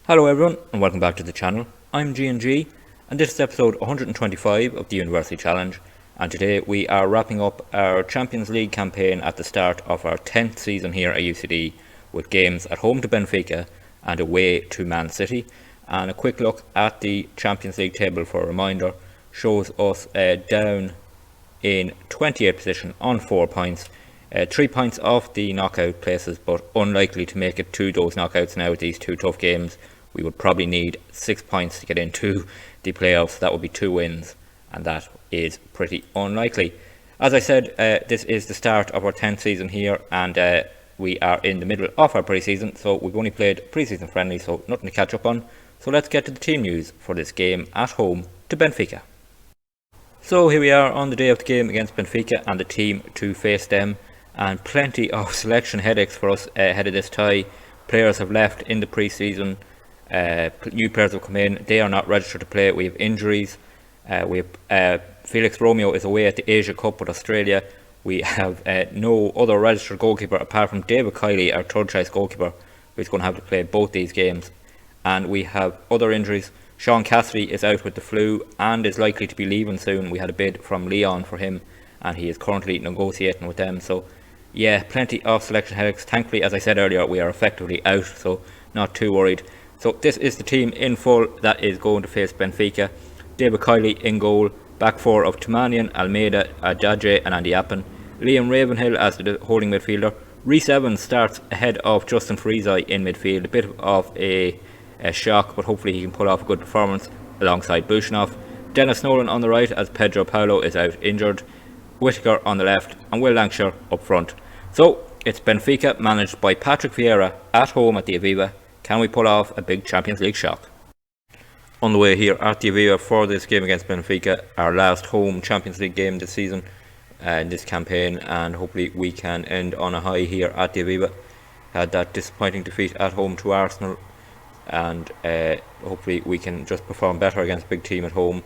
Hello everyone and welcome back to the channel. I'm G&G and this is episode 125 of the University Challenge, and today we are wrapping up our Champions League campaign at the start of our 10th season here at UCD, with games at home to Benfica and away to Man City. And a quick look at the Champions League table for a reminder shows us down in 28th position on 4 points. 3 points off the knockout places, but unlikely to make it to those knockouts now with these two tough games. We would probably need 6 points to get into the playoffs. That would be 2 wins, and that is pretty unlikely. As I said, this is the start of our 10th season here, and we are in the middle of our pre-season, so we've only played pre-season friendly, so nothing to catch up on. So let's get to the team news for this game at home to Benfica. So here we are on the day of the game against Benfica and the team to face them, and plenty of selection headaches for us ahead of this tie. Players have left in the pre-season. New players have come in. They are not registered to play. We have injuries. Felix Romeo is away at the Asia Cup with Australia. We have no other registered goalkeeper apart from David Kiley, our third choice goalkeeper, who's going to have to play both these games. And we have other injuries. Sean Cassidy is out with the flu and is likely to be leaving soon. We had a bid from Lyon for him and he is currently negotiating with them. So yeah, plenty of selection headaches. Thankfully, as I said earlier, we are effectively out, so not too worried. So this is the team in full that is going to face Benfica. David Kiley in goal, back four of Tumanian, Almeida, Adjadje and Andy Appen. Liam Ravenhill as the holding midfielder. Rhys Evans starts ahead of Justin Friese in midfield. A bit of a shock, but hopefully he can pull off a good performance alongside Bushnov. Dennis Nolan on the right as Pedro Paulo is out injured. Whittaker on the left and Will Lancashire up front. So it's Benfica managed by Patrick Vieira at home at the Aviva. Can we pull off a big Champions League shock? On the way here at the Aviva for this game against Benfica, our last home Champions League game this season in this campaign, and hopefully we can end on a high here at the Aviva. Had that disappointing defeat at home to Arsenal, and hopefully we can just perform better against a big team at home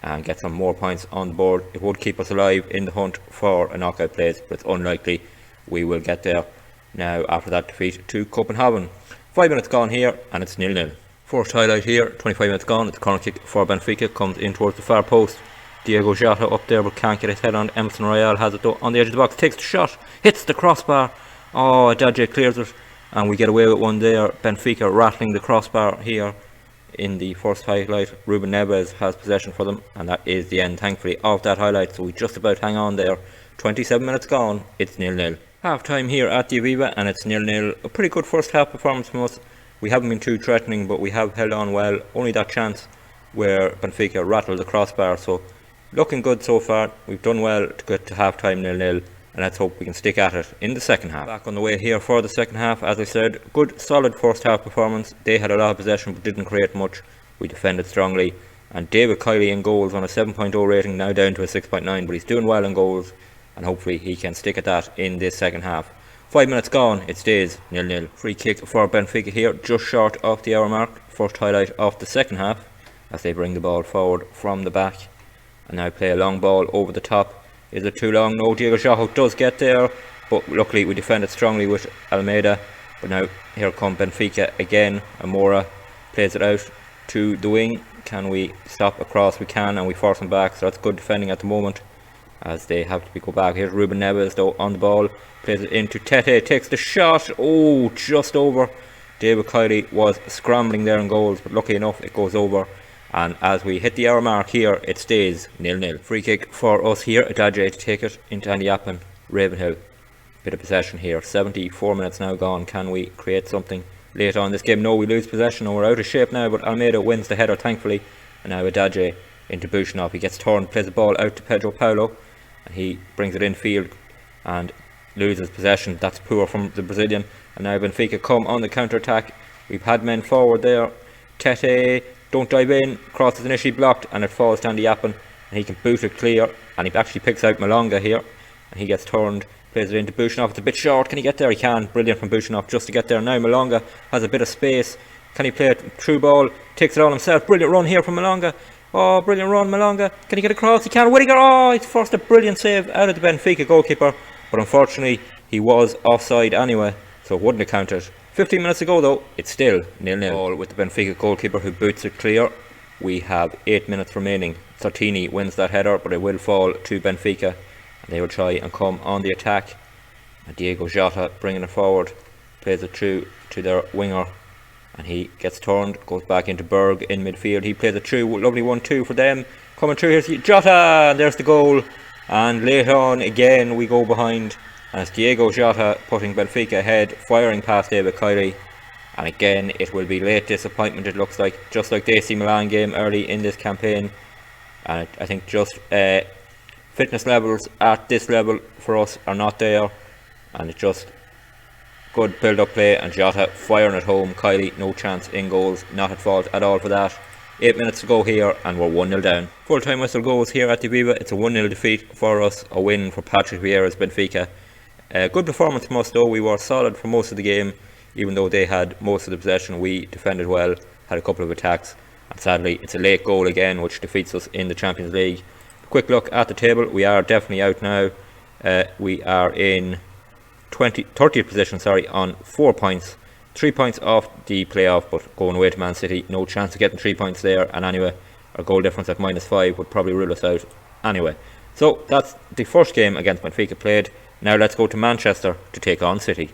and get some more points on the board. It would keep us alive in the hunt for a knockout place, but it's unlikely we will get there now after that defeat to Copenhagen. 5 minutes gone here and it's 0-0. First highlight here, 25 minutes gone. It's a corner kick for Benfica, comes in towards the far post. Diego Jota up there but can't get his head on. Emerson Royale has it though on the edge of the box, takes the shot, hits the crossbar. Oh, Adjadje clears it and we get away with one there. Benfica rattling the crossbar here in the first highlight. Ruben Neves has possession for them, and that is the end thankfully of that highlight, so we just about hang on there. 27 minutes gone, it's 0-0. Half time here at the Aviva and it's 0-0. A pretty good first half performance from us. We haven't been too threatening, but we have held on well. Only that chance where Benfica rattled the crossbar, so looking good so far. We've done well to get to half time 0-0, and let's hope we can stick at it in the second half. Back on the way here for the second half. As I said, good solid first half performance. They had a lot of possession but didn't create much. We defended strongly, and David Kiley in goals on a 7.0 rating, now down to a 6.9, but he's doing well in goals, and hopefully he can stick at that in this second half. 5 minutes gone, it stays 0-0. Free kick for Benfica here, just short of the hour mark. First highlight of the second half as they bring the ball forward from the back and now play a long ball over the top. Is it too long? No, Diego Jota does get there, but luckily we defended strongly with Almeida. But now here come Benfica again. Amora plays it out to the wing. Can we stop across? We can, and we force them back, so that's good defending at the moment as they have to go back. Here's Ruben Neves though on the ball, plays it into Tete, takes the shot, oh, just over. David Kiley was scrambling there in goals, but lucky enough it goes over, and as we hit the hour mark here it stays 0-0. Free kick for us here, Adjadje to take it into Andy Appen. Ravenhill, bit of possession here, 74 minutes now gone. Can we create something late on this game? No, we lose possession and we're out of shape now, but Almeida wins the header thankfully, and now Adjadje into Bushnov. He gets turned, plays the ball out to Pedro Paulo, and he brings it in field and loses possession. That's poor from the Brazilian, and now Benfica come on the counter attack. We've had men forward there. Tete don't dive in, cross is initially blocked and it falls to Andy Appen, and he can boot it clear, and he actually picks out Malonga here and he gets turned, plays it into Bushnov. It's a bit short. Can he get there? He can. Brilliant from Bushnov just to get there. Now Malonga has a bit of space. Can he play it through ball? Takes it all himself. Brilliant run here from Malonga. Oh, brilliant run, Malonga. Can he get across? He can. Whittaker. Oh, he's forced a brilliant save out of the Benfica goalkeeper, but unfortunately he was offside anyway, so it wouldn't have counted 15 minutes ago though, it's still 0-0. All with the Benfica goalkeeper who boots it clear. We have 8 minutes remaining. Sartini wins that header, but it will fall to Benfica, and they will try and come on the attack. And Diego Jota bringing it forward, plays it through to their winger, and he gets turned, goes back into Berg in midfield. He plays it through, lovely 1-2 for them. Coming through, here's Jota, and there's the goal. And later on again we go behind, and it's Diego Jota putting Benfica ahead, firing past David Kiley. And again it will be late disappointment, it looks like, just like the AC Milan game early in this campaign. And I think just fitness levels at this level for us are not there, and it's just good build up play, and Jota firing at home. Kiley no chance in goals, not at fault at all for that. 8 minutes to go here, and we're 1-0 down. Full time whistle goes here at the Viva. It's a 1-0 defeat for us, a win for Patrick Vieira's Benfica. Good performance from us though. We were solid for most of the game, even though they had most of the possession. We defended well, had a couple of attacks, and sadly it's a late goal again which defeats us in the Champions League. Quick look at the table. We are definitely out now. We are in 30th position on 4 points, 3 points off the playoff, but going away to Man City, no chance of getting 3 points there. And anyway, our goal difference at -5 would probably rule us out anyway. So that's the first game against Benfica played. Now let's go to Manchester to take on City.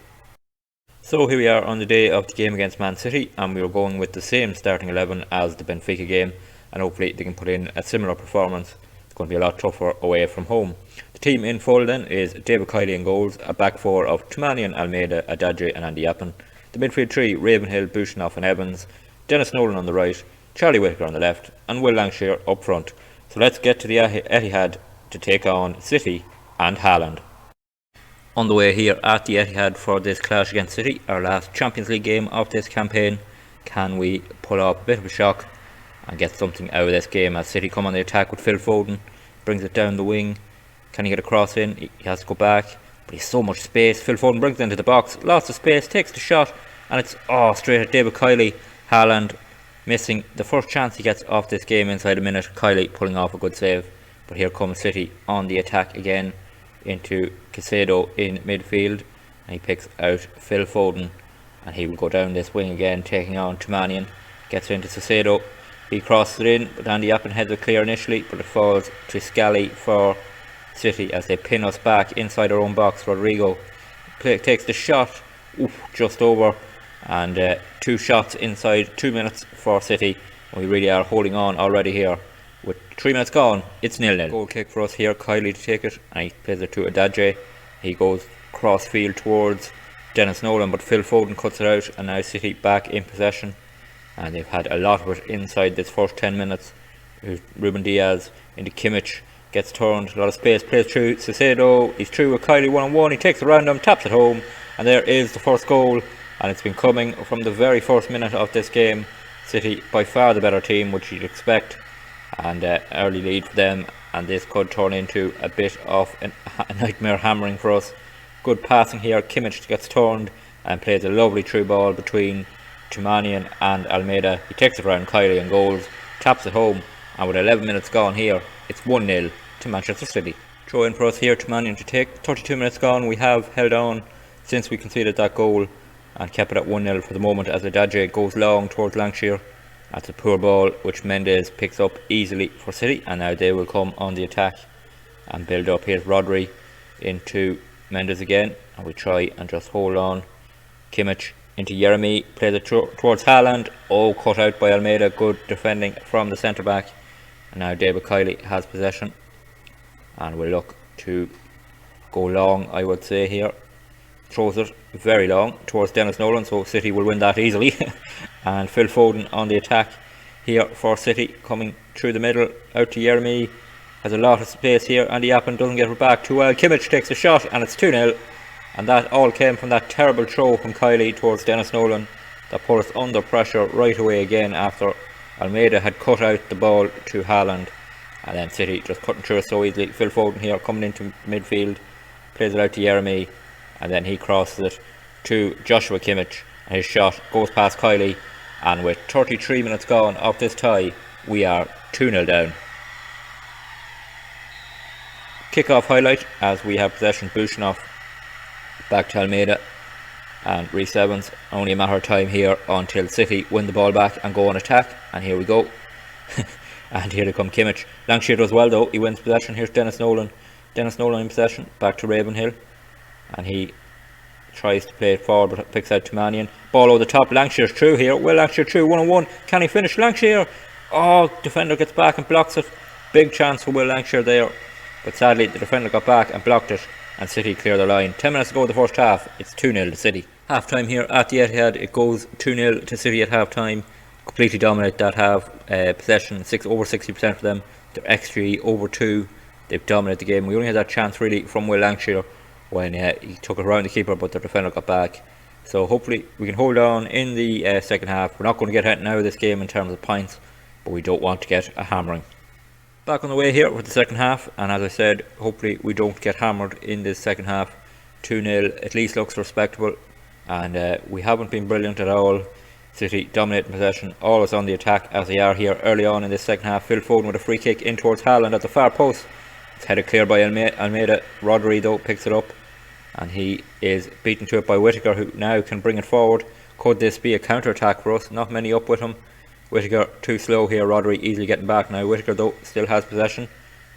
So here we are on the day of the game against Man City, and we are going with the same starting 11 as the Benfica game, and hopefully they can put in a similar performance. It's going to be a lot tougher away from home. The team in full then is David Kiley in goals, a back four of Tumanian, Almeida, Adadje and Andy Yappin. The midfield three, Ravenhill, Bushnoff and Evans, Dennis Nolan on the right, Charlie Whittaker on the left, and Will Langshire up front. So let's get to the Etihad to take on City and Haaland. On the way here at the Etihad for this clash against City, our last Champions League game of this campaign. Can we pull off a bit of a shock and get something out of this game as City come on the attack with Phil Foden, brings it down the wing. Can he get a cross in? He has to go back, but he's so much space. Phil Foden brings it into the box, lots of space, takes the shot, and it's straight at David Kiley. Haaland missing the first chance he gets off this game inside a minute. Kiley pulling off a good save, but here comes City on the attack again into Caicedo in midfield, and he picks out Phil Foden, and he will go down this wing again, taking on Tumanian. Gets into Caicedo, he crosses it in, but Andy Yappin heads it clear initially, but it falls to Scally for City as they pin us back inside our own box. Rodrigo takes the shot, just over, and 2 shots inside 2 minutes for City. We really are holding on already here. With 3 minutes gone, it's 0-0. Goal kick for us here, Kiley to take it, and he plays it to Adadje. He goes cross field towards Dennis Nolan, but Phil Foden cuts it out, and now City back in possession. And they've had a lot of it inside this first 10 minutes. Ruben Diaz into Kimmich, gets turned, a lot of space, plays through Caicedo. He's through with Kiley 1-on-1, he takes it around him, taps it home, and there is the first goal. And it's been coming from the very first minute of this game. City by far the better team, which you'd expect, and early lead for them, and this could turn into a bit of a nightmare hammering for us. Good passing here, Kimmich gets turned and plays a lovely through ball between Tumanian and Almeida. He takes it around Kiley and goals, taps it home, and with 11 minutes gone here, it's 1-0 to Manchester City. Throw in for us here, Tumanian to take. 32 minutes gone, we have held on since we conceded that goal and kept it at 1-0 for the moment as Adadje goes long towards Langshire. That's a poor ball which Mendes picks up easily for City, and now they will come on the attack and build up. Here's Rodri into Mendes again, and we try and just hold on. Kimmich into Jeremy, plays it towards Haaland. Cut out by Almeida, good defending from the centre back. And now David Kiley has possession, and we'll look to go long, I would say here. Throws it very long towards Dennis Nolan, so City will win that easily. And Phil Foden on the attack here for City, coming through the middle out to Jeremy. Has a lot of space here, Andy Yappin doesn't get it back too well. Kimmich takes a shot, and it's 2-0. And that all came from that terrible throw from Kiley towards Dennis Nolan that put us under pressure right away again after Almeida had cut out the ball to Haaland. And then City just cutting through it so easily. Phil Foden here coming into midfield, plays it out to Jeremy, and then he crosses it to Joshua Kimmich, and his shot goes past Kiley. And with 33 minutes gone of this tie, we are 2-0 down. Kick-off highlight as we have possession. Bushnoff back to Almeida, And Reece Evans, only a matter of time here until City win the ball back and go on attack. And here we go. And here they come, Kimmich. Lancashire does well though, he wins possession. Here's Dennis Nolan. Dennis Nolan in possession, back to Ravenhill. And he tries to play it forward, but picks out to Mannion. Ball over the top, Lancashire's through here. Will Lancashire through, 1-on-1. Can he finish? Lancashire! Oh, defender gets back and blocks it. Big chance for Will Lancashire there. But sadly, the defender got back and blocked it. And City clear the line. 10 minutes to go in the first half. It's 2-0 to City. Half time here at the Etihad. It goes 2-0 to City at half time. Completely dominate that half. Possession over 60% for them. Their XG over 2. They've dominated the game. We only had that chance really from Will Lancashire when he took it around the keeper, but the defender got back. So hopefully we can hold on in the second half. We're not going to get out now of this game in terms of points, but we don't want to get a hammering. Back on the way here with the second half, and as I said, hopefully we don't get hammered in this second half. 2-0 at least looks respectable, and we haven't been brilliant at all. City dominating possession, always on the attack as they are here early on in this second half. Phil Foden with a free kick in towards Haaland at the far post. It's headed clear by Almeida. Rodri though picks it up, and he is beaten to it by Whittaker, who now can bring it forward. Could this be a counter-attack for us? Not many up with him. Whittaker too slow here. Rodri easily getting back now. Whittaker though still has possession,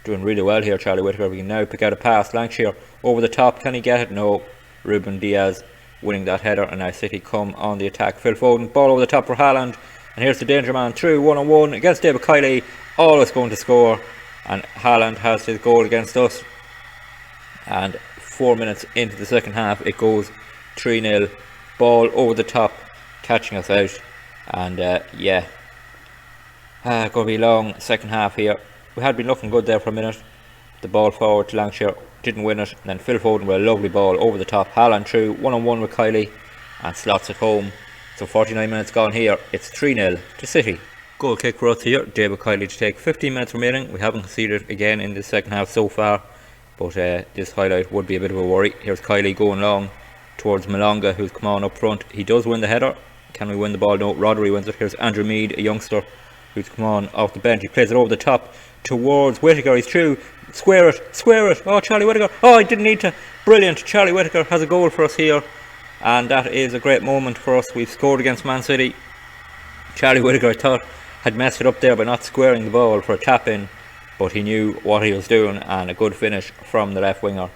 doing really well here. Charlie Whittaker. We can now pick out a pass. Lancashire over the top. Can he get it? No. Ruben Diaz winning that header, and now City come on the attack. Phil Foden, ball over the top for Haaland, and here's the danger man through 1-on-1 against David Kiley. Always going to score, and Haaland has his goal against us. And 4 minutes into the second half, it goes 3-0. Ball over the top, catching us out, and yeah, going to be a long second half here. We had been looking good there for a minute. The ball forward to Lancashire, didn't win it, and then Phil Foden with a lovely ball over the top. Haaland through 1-on-1 with Kiley and slots it home. So 49 minutes gone here. It's 3-0 to City. Goal kick for us here. David Kiley to take. 15 minutes remaining. We haven't conceded again in the second half so far, but this highlight would be a bit of a worry. Here's Kiley going long towards Malonga, who's come on up front. He does win the header. Can we win the ball? No. Rodri wins it. Here's Andrew Mead, a youngster who's come on off the bench. He plays it over the top towards Whittaker. He's through. Square it, square it. Oh, Charlie Whittaker. Oh, I didn't need to. Brilliant. Charlie Whittaker has a goal for us here, and that is a great moment for us. We've scored against Man City. Charlie Whittaker, I thought, had messed it up there by not squaring the ball for a tap in, but he knew what he was doing, and a good finish from the left winger.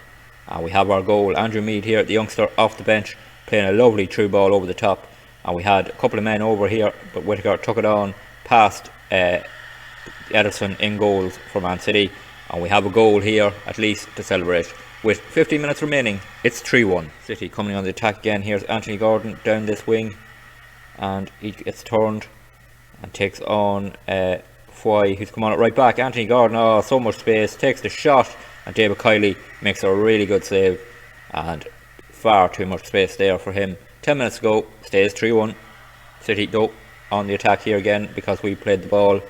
And we have our goal. Andrew Mead here, the youngster off the bench, playing a lovely through ball over the top. And we had a couple of men over here, but Whittaker took it on past Ederson in goals for Man City. And we have a goal here, at least, to celebrate. With 15 minutes remaining, it's 3-1. City coming on the attack again. Here's Anthony Gordon down this wing, and he gets turned and takes on Foy, who's come on it right back. Anthony Gordon, oh, so much space, takes the shot, and David Kiley makes a really good save, and far too much space there for him. 10 minutes to go, stays 3-1. City though on the attack here again, because we played the ball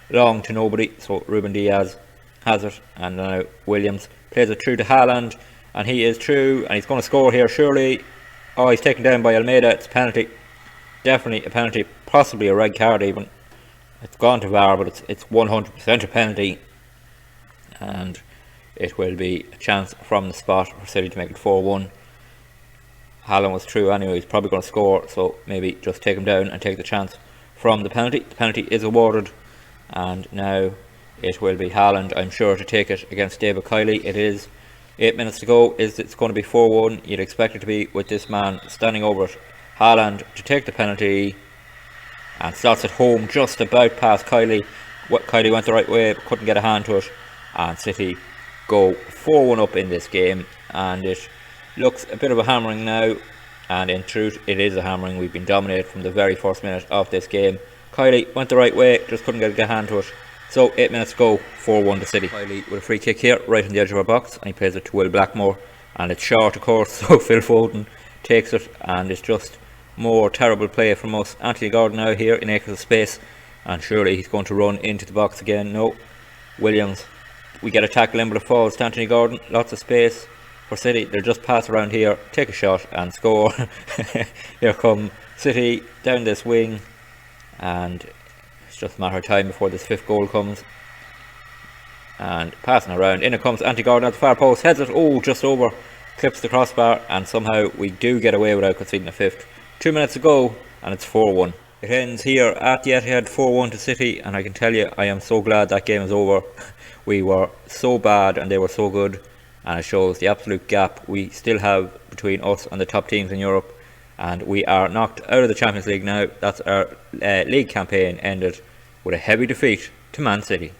long to nobody. So Ruben Diaz has it, and now Williams plays it through to Haaland, and he is through, and he's going to score here surely. Oh, he's taken down by Almeida. It's a penalty, definitely a penalty, possibly a red card even. It's gone to VAR, but it's 100% a penalty, and it will be a chance from the spot for City to make it 4-1. Haaland was through anyway, he's probably going to score, so maybe just take him down and take the chance from the penalty. The penalty is awarded, and now it will be Haaland, I'm sure, to take it against David Kiley. It is 8 minutes to go. It's going to be 4-1. You'd expect it to be with this man standing over it. Haaland to take the penalty and slots it home just about past Kiley. Kiley went the right way but couldn't get a hand to it, and City go 4-1 up in this game, and it looks a bit of a hammering now, and in truth it is a hammering. We've been dominated from the very first minute of this game. Kiley went the right way, just couldn't get a hand to it. So 8 minutes to go, 4-1 to City. Kiley with a free kick here, right on the edge of our box, and he plays it to Will Blackmore, and it's short of course, so Phil Foden takes it, and it's just more terrible play from us. Anthony Gordon now here in acres of space, and surely he's going to run into the box again. No. Williams, we get a tackle in, but it falls to Anthony Gordon. Lots of space for City. They'll just pass around here, take a shot and score. Here come City down this wing, and it's just a matter of time before this fifth goal comes. And passing around, in it comes Anthony Gordon at the far post, heads it, oh, just over clips the crossbar, and somehow we do get away without conceding a fifth. 2 minutes to go, and it's 4-1. It ends here at the Etihad, 4-1 to City, and I can tell you, I am so glad that game is over. We were so bad and they were so good, and it shows the absolute gap we still have between us and the top teams in Europe, and we are knocked out of the Champions League now. That's our league campaign ended with a heavy defeat to Man City.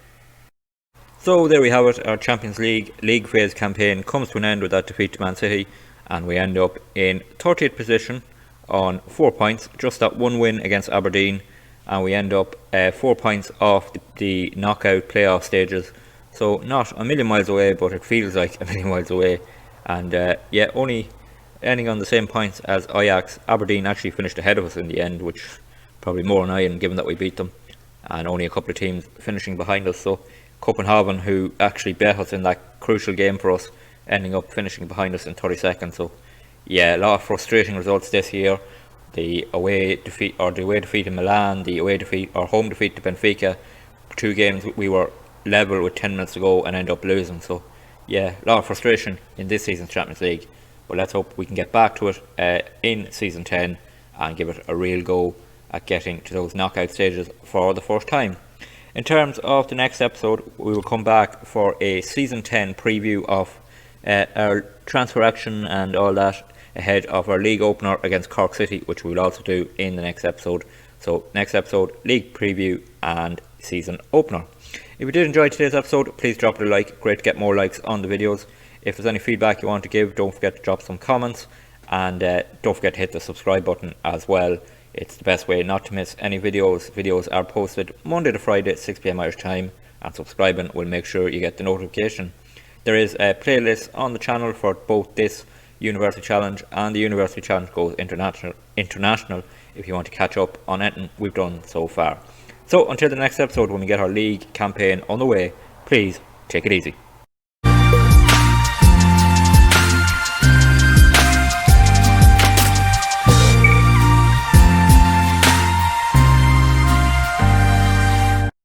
So there we have it, our Champions League phase campaign comes to an end with that defeat to Man City, and we end up in 30th position on 4 points, just that one win against Aberdeen, and we end up 4 points off the knockout playoff stages. So not a million miles away, but it feels like a million miles away. And yeah, only ending on the same points as Ajax. Aberdeen actually finished ahead of us in the end, which probably more annoying given that we beat them, and only a couple of teams finishing behind us. So Copenhagen, who actually bet us in that crucial game for us, ending up finishing behind us in 32nd. So yeah, a lot of frustrating results this year. The away defeat in Milan, the home defeat to Benfica, 2 games we were level with 10 minutes to go and end up losing. So yeah, a lot of frustration in this season's Champions League, but let's hope we can get back to it in season 10 and give it a real go at getting to those knockout stages for the first time. In terms of the next episode, we will come back for a season 10 preview of our transfer action and all that ahead of our league opener against Cork City, which we will also do in the next episode. So next episode, league preview and season opener. If you did enjoy today's episode, please drop it a like. Great to get more likes on the videos. If there's any feedback you want to give, don't forget to drop some comments, and don't forget to hit the subscribe button as well. It's the best way not to miss any videos. Videos are posted Monday to Friday at 6 PM Irish time, and subscribing will make sure you get the notification. There is a playlist on the channel for both this University Challenge and the University Challenge Goes International if you want to catch up on anything we've done so far. So until the next episode, when we get our league campaign on the way, please take it easy.